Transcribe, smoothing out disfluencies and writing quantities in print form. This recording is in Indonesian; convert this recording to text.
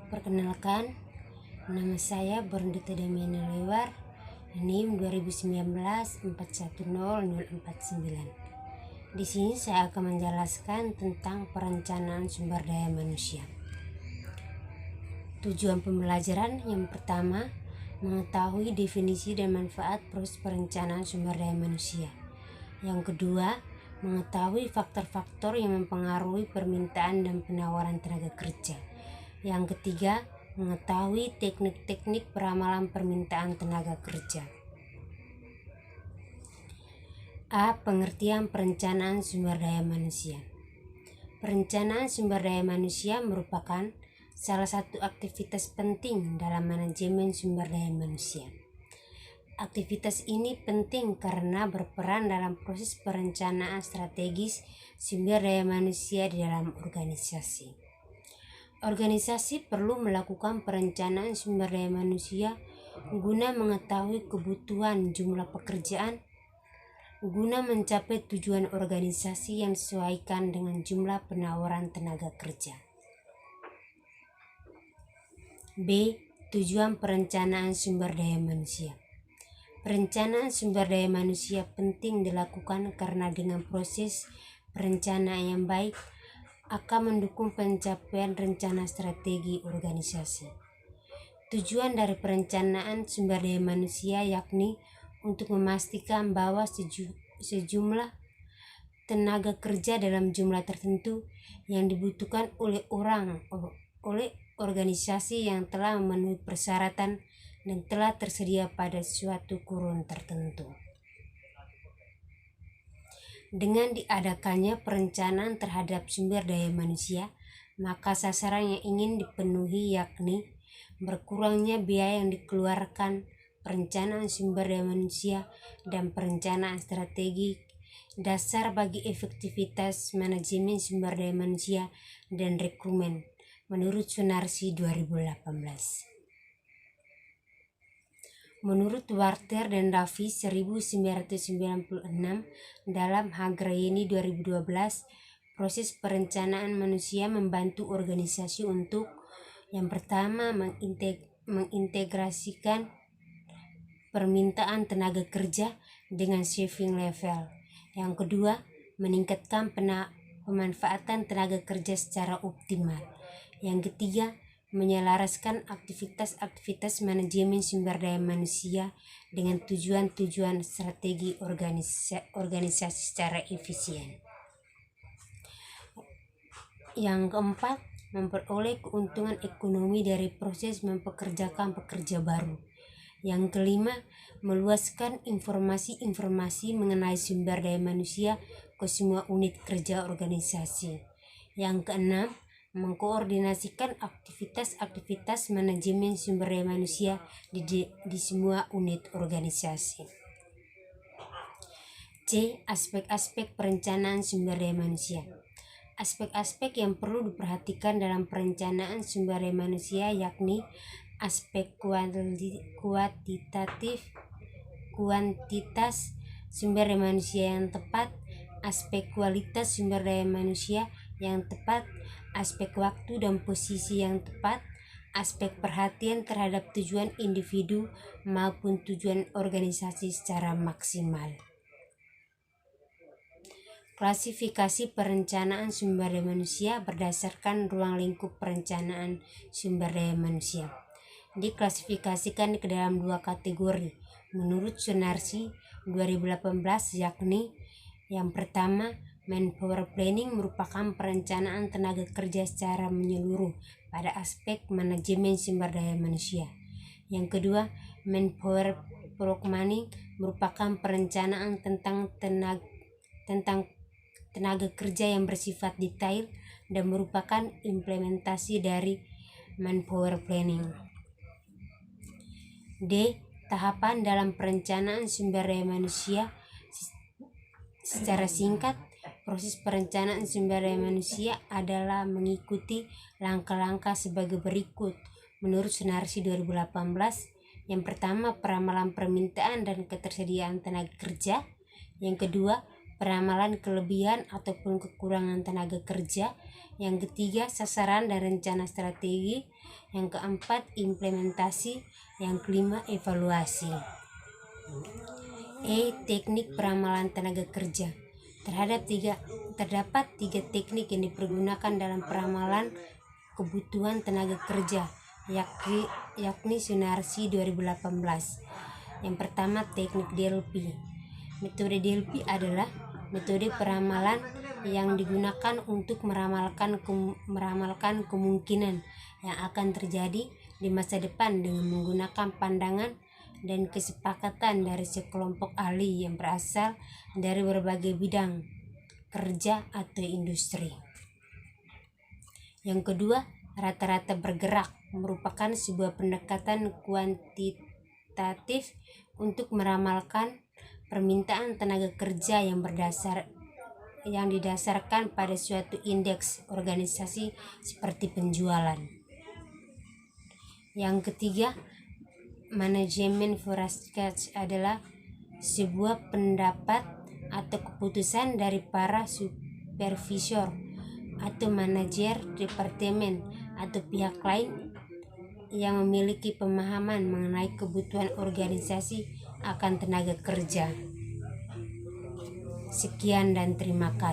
Perkenalkan, nama saya Bernadita Damiana Lewar, NIM 2019 410049. Di sini saya akan menjelaskan tentang perencanaan sumber daya manusia. Tujuan pembelajaran yang pertama, mengetahui definisi dan manfaat proses perencanaan sumber daya manusia. Yang kedua, mengetahui faktor-faktor yang mempengaruhi permintaan dan penawaran tenaga kerja. Yang ketiga, mengetahui teknik-teknik peramalan permintaan tenaga kerja. A. Pengertian perencanaan sumber daya manusia. Perencanaan sumber daya manusia merupakan salah satu aktivitas penting dalam manajemen sumber daya manusia. Aktivitas ini penting karena berperan dalam proses perencanaan strategis sumber daya manusia di dalam organisasi. Organisasi perlu melakukan perencanaan sumber daya manusia guna mengetahui kebutuhan jumlah pekerjaan, guna mencapai tujuan organisasi yang disesuaikan dengan jumlah penawaran tenaga kerja. B. Tujuan perencanaan sumber daya manusia. Perencanaan sumber daya manusia penting dilakukan karena dengan proses perencanaan yang baik akan mendukung pencapaian rencana strategi organisasi. Tujuan dari perencanaan sumber daya manusia yakni untuk memastikan bahwa sejumlah tenaga kerja dalam jumlah tertentu yang dibutuhkan oleh organisasi yang telah memenuhi persyaratan dan telah tersedia pada suatu kurun tertentu. Dengan diadakannya perencanaan terhadap sumber daya manusia, maka sasaran yang ingin dipenuhi yakni berkurangnya biaya yang dikeluarkan perencanaan sumber daya manusia dan perencanaan strategi dasar bagi efektivitas manajemen sumber daya manusia dan rekrutmen menurut Sunarsi 2018. Menurut Warter dan Raffi 1996 dalam Hagrayeni 2012, proses perencanaan manusia membantu organisasi untuk yang pertama mengintegrasikan permintaan tenaga kerja dengan saving level. Yang kedua, meningkatkan pemanfaatan tenaga kerja secara optimal. Yang ketiga, menyelaraskan aktivitas manajemen sumber daya manusia dengan tujuan-tujuan strategi organisasi secara efisien. Yang keempat, memperoleh keuntungan ekonomi dari proses mempekerjakan pekerja baru. Yang kelima, meluaskan informasi mengenai sumber daya manusia ke semua unit kerja organisasi. Yang keenam, mengkoordinasikan aktivitas manajemen sumber daya manusia di semua unit organisasi. C. Aspek-aspek perencanaan sumber daya manusia. Aspek-aspek yang perlu diperhatikan dalam perencanaan sumber daya manusia yakni aspek kuantitas sumber daya manusia yang tepat, aspek kualitas sumber daya manusia yang tepat, aspek waktu dan posisi yang tepat, aspek perhatian terhadap tujuan individu maupun tujuan organisasi secara maksimal. Klasifikasi perencanaan sumber daya manusia berdasarkan ruang lingkup perencanaan sumber daya manusia. Diklasifikasikan ke dalam dua kategori menurut Sunarsi 2018 yakni yang pertama, manpower planning merupakan perencanaan tenaga kerja secara menyeluruh pada aspek manajemen sumber daya manusia. Yang kedua, manpower planning merupakan perencanaan tentang tenaga kerja yang bersifat detail dan merupakan implementasi dari manpower planning. D. Tahapan dalam perencanaan sumber daya manusia. Secara singkat, proses perencanaan sumber daya manusia adalah mengikuti langkah-langkah sebagai berikut menurut Sunarsi 2018. Yang pertama, peramalan permintaan dan ketersediaan tenaga kerja. Yang kedua, peramalan kelebihan ataupun kekurangan tenaga kerja. Yang ketiga, sasaran dan rencana strategi. Yang keempat, implementasi. Yang kelima, evaluasi. Teknik peramalan tenaga kerja. Terdapat tiga teknik yang dipergunakan dalam peramalan kebutuhan tenaga kerja, yakni Sunarsi 2018. Yang pertama, teknik DLP. Metode DLP adalah metode peramalan yang digunakan untuk meramalkan kemungkinan yang akan terjadi di masa depan dengan menggunakan pandangan dan kesepakatan dari sekelompok ahli yang berasal dari berbagai bidang kerja atau industri. Yang kedua, rata-rata bergerak merupakan sebuah pendekatan kuantitatif untuk meramalkan permintaan tenaga kerja yang didasarkan pada suatu indeks organisasi seperti penjualan. Yang ketiga, manajemen forecast adalah sebuah pendapat atau keputusan dari para supervisor atau manajer departemen atau pihak lain yang memiliki pemahaman mengenai kebutuhan organisasi akan tenaga kerja. Sekian dan terima kasih.